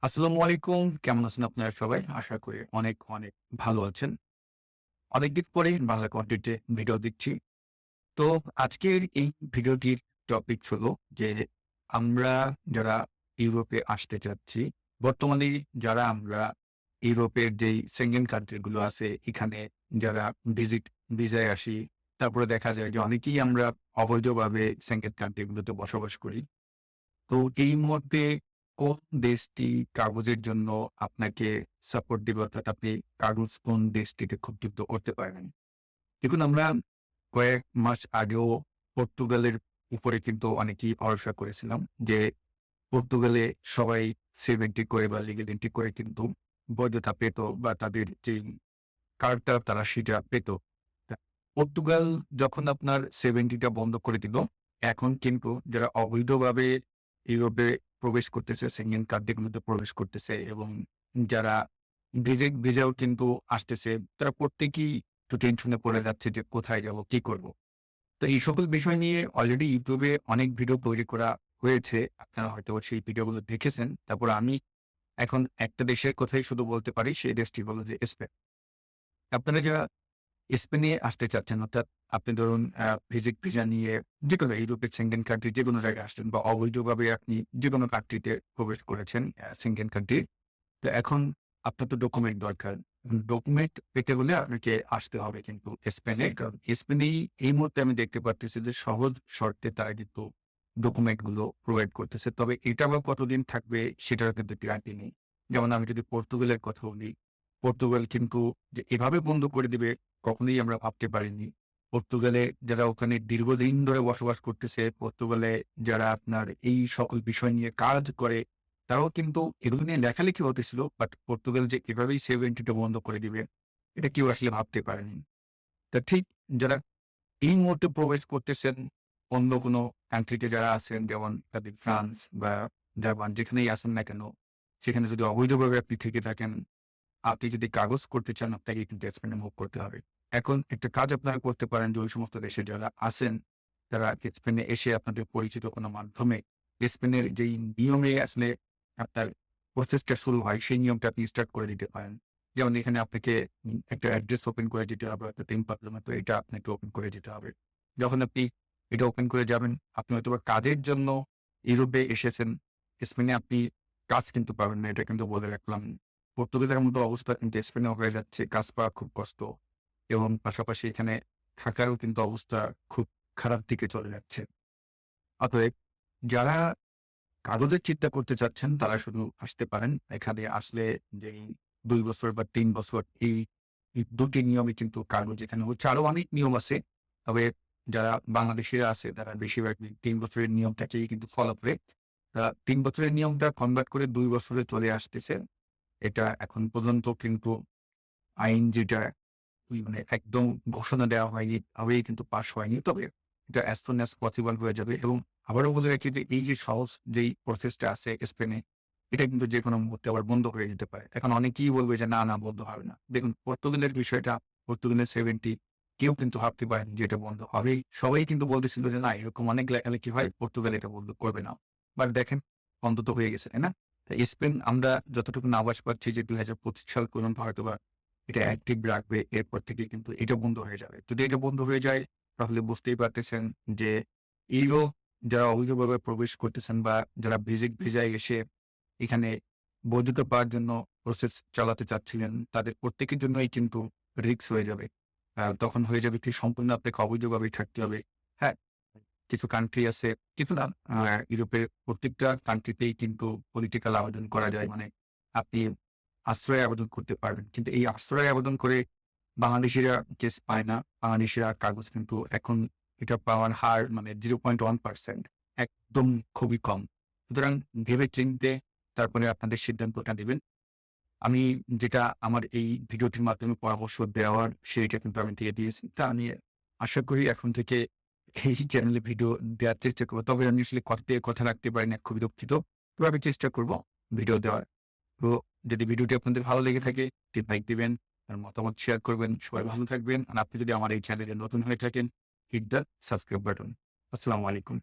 আসসালামু আলাইকুম। কেমন আছেন আপনারা সবাই? আশা করি অনেক, অনেক ভালো আছেন। অনেকদিন পরে বাংলা কনটেন্টে ভিডিও দিচ্ছি। তো আজকের এই ভিডিওটির টপিকস হলো যে, আমরা যারা ইউরোপে আসতে চাচ্ছি, বর্তমানে যারা আমরা ইউরোপের যেই সেনগেন কান্ট্রি গুলো আছে, এখানে যারা ভিজিট ভিসায় আসি, তারপরে দেখা যায় যে অনেকেই আমরা অবৈধভাবে সেনগেন কান্ট্রি গুলোতে বসবাস করি। তো এই মুহূর্তে কোন দেশটি কাগজের জন্য আপনাকে সাপোর্ট দিবে? অর্থাৎ আপনি কাগজ কোন দেশটিতে খুব দ্রুত করতে পারবেন? দেখুন আমরা কয়েক মাস আগেও পর্তুগালের উপরে কিন্তু অনেকেই ভরসা করেছিলাম যে, পর্তুগালে সবাই 70 করে বা লিগ্যাল এন্ট্রি করে কিন্তু বৈধতা পেত বা তাদের যেই কার্ডটা তারা সেটা পেত। তা পর্তুগাল যখন আপনার 70 টা বন্ধ করে দিল, এখন কিন্তু যারা অবৈধভাবে ইউরোপে প্রবেশ করতেছে, সেনগেন কান্ট্রিগুলোতে প্রবেশ করতেছে এবং যারা ভিজিট ভিসাও কিন্তু আসতেছে, তারা প্রত্যেকেই একটু টেনশনে পড়ে যাচ্ছে যে কোথায় যাব, কি করব? তো এই সকল বিষয় নিয়ে অলরেডি YouTube এ অনেক ভিডিও তৈরি করা হয়েছে। আপনারা হয়তোবা সেই ভিডিওগুলো দেখেছেন। তারপরে আমি এখন একটা দেশের কথাই শুধু বলতে পারি, সেই দেশটি হলো যে স্পেন। আপনারা যারা স্পেনে আসতে চাচ্ছেন, অর্থাৎ আপনি ধরুন ভিজিট ভিসা নিয়ে যেকোনো ইউরোপের সেনগেন কান্ট্রি যেকোনো জায়গায় আসছেন বা অবৈধভাবে আপনি যেকোনো কান্ট্রিতে প্রবেশ করেছেন সেনগেন কান্ট্রির। তো এখন আপনার তো ডকুমেন্ট দরকার। ডকুমেন্ট পেতে হলে আপনাকে আসতে হবে কিন্তু স্পেনে। কারণ স্পেনেই এই মুহূর্তে আমি দেখতে পারতেছি যে সহজ শর্তে তারা কিন্তু ডকুমেন্ট গুলো প্রোভাইড করতেছে। তবে এটা আবার কতদিন থাকবে সেটারও কিন্তু গ্যারান্টি নেই। যেমন আমি যদি পর্তুগালের কথা বলি, পর্তুগাল কিন্তু যে এভাবে বন্ধ করে দিবে কখনোই আমরা ভাবতে পারিনি। পর্তুগালে যারা ওখানে দীর্ঘদিন ধরে বসবাস করতেছে, পর্তুগালে যারা আপনার এই সকল বিষয় নিয়ে কাজ করে, তারাও কিন্তু এগুলো নিয়ে লেখালেখি হতেছিল। বাট পর্তুগাল যে এভাবেই 70 টা বন্ধ করে দিবে, এটা কেউ আসলে ভাবতে পারেনি। তা ঠিক যারা এই মুহূর্তে প্রবেশ করতেছেন অন্য কোনো কান্ট্রিতে যারা আছেন, যেমন তাদের ফ্রান্স বা জার্মান যেখানেই আছেন না কেন, সেখানে যদি অবৈধভাবে আপনি থেকে থাকেন, আপনি যদি কাগজ করতে চান, আপনাকে কিন্তু স্পেনে মুভ করতে হবে। এখন একটা কাজ আপনারা করতে পারেন যে, ওই সমস্ত দেশে যারা আছেন, তারা স্পেনে এসে আপনাদের পরিচিত কোনো মাধ্যমে স্পেনের যেই নিয়মে আসলে আপনার প্রসেসটা শুরু হয়, সেই নিয়মটা আপনি স্টার্ট করে দিতে পারেন। যেমন এখানে আপনাকে একটা অ্যাড্রেস ওপেন করে দিতে হবে, একটা টেম্প পারলাম, তো এটা আপনাকে ওপেন করে দিতে হবে। যখন আপনি এটা ওপেন করে যাবেন, আপনি হয়তোবা কাজের জন্য ইউরোপে এসেছেন। স্পেনে আপনি কাজ কিন্তু পাবেন না, এটা কিন্তু বলে রাখলাম। পর্তুগালের মতো অবস্থা কিন্তু স্পেনেও হয়ে যাচ্ছে। কাজ পাওয়া খুব কষ্ট এবং পাশাপাশি এখানে থাকারও কিন্তু অবস্থা খুব খারাপ দিকে চলে যাচ্ছে। অতএব যারা কাগজের চিন্তা করতে চাচ্ছেন তারা শুধু আসতে পারেন। এখানে আসলে যেই ২ বছর বা ৩ বছর এই ২ টি নিয়মই কিন্তু কাগজ এখানে হচ্ছে। আরো অনেক নিয়ম আছে। তবে যারা বাংলাদেশীরা আছে তারা বেশিরভাগই ৩ বছরের নিয়মটাকেই কিন্তু ফলো করে। ৩ বছরের নিয়মটা কনভার্ট করে ২ বছরে চলে আসতেছে। এটা এখন পর্যন্ত কিন্তু আইন যেটা মানে একদম ঘোষণা দেওয়া হয়নি, হয়েই কিন্তু পাস হয়নি। তবে এটা as soon as possible হয়ে যাবে এবং আবারও বলে রাখি যে এই যে সহজ যেই প্রসেসটা আছে স্পেনে, এটা কিন্তু যেকোনো মুহূর্তে আবার বন্ধ হয়ে যেতে পারে। এখন অনেকেই বলবে যে, "না, না বন্ধ হবে না।" দেখুন পর্তুগালের বিষয়টা, পর্তুগালের 70 কেউ কিন্তু ভাবতে পারেনি যে এটা বন্ধ হবেই। সবাই কিন্তু বলতেছিল যে, "না, এরকম অনেক লেখালেখি হয়, পর্তুগাল এটা বন্ধ করবে না।" বাট দেখেন বন্ধ তো হয়ে গেছে, তাই না? তো স্পেন আমরা যতটুকু আভাস পাচ্ছি যে ২০২৫ সাল পর্যন্ত হয়তোবা এটা অ্যাক্টিভ রাখবে। এরপর থেকে কিন্তু এটা বন্ধ হয়ে যাবে। যদি এটা বন্ধ হয়ে যায় তাহলে বুঝতেই পারতেছেন যে ইউরোপ যারা অবৈধভাবে প্রবেশ করতেছেন বা যারা ভিজিট ভিসায় এসে এখানে বৈধতা পাওয়ার জন্য প্রসেস চালাতে চাচ্ছিলেন, তাদের প্রত্যেকের জন্যই কিন্তু রিস্ক হয়ে যাবে। তখন হয়ে যাবে কি সম্পূর্ণ আপনাকে অবৈধভাবেই থাকতে হবে। হ্যাঁ, কিছু কান্ট্রি আছে, কিছু না ইউরোপের প্রত্যেকটা কান্ট্রিতেই কিন্তু পলিটিক্যাল আবেদন করা যায়। মানে আপনি আশ্রয় আবেদন করতে পারবেন। কিন্তু এই আশ্রয় আবেদন করে বাংলাদেশীরা কেস পায় না। বাংলাদেশীরা কাগজ কিন্তু এখন এটা পাওয়ার হার মানে 0.1% একদম খুবই কম। সুতরাং ভেবে চিন্তে তারপরে আপনাদের সিদ্ধান্তটা নিবেন। আমি যেটা আমার এই ভিডিওটির মাধ্যমে পরামর্শ দেওয়ার সেইটা কিন্তু আমি দিয়ে দিয়েছি। তা আমি আশা করি এখন থেকে এই চ্যানেলে ভিডিও দেওয়ার চেষ্টা করব। তবে আমি আসলে কথা দিয়ে কথা রাখতে পারি না, খুবই দুঃখিত। তবে আমি চেষ্টা করব ভিডিও দেওয়ার। তো যদি ভিডিওটি আপনাদের ভালো লেগে থাকে, একটি লাইক দিবেন, আর মতামত শেয়ার করবেন। সবাই ভালো থাকবেন। আর আপনি যদি আমার এই চ্যানেলে নতুন হয়ে থাকেন, হিট দ্য সাবস্ক্রাইব বাটন। আসসালামু আলাইকুম।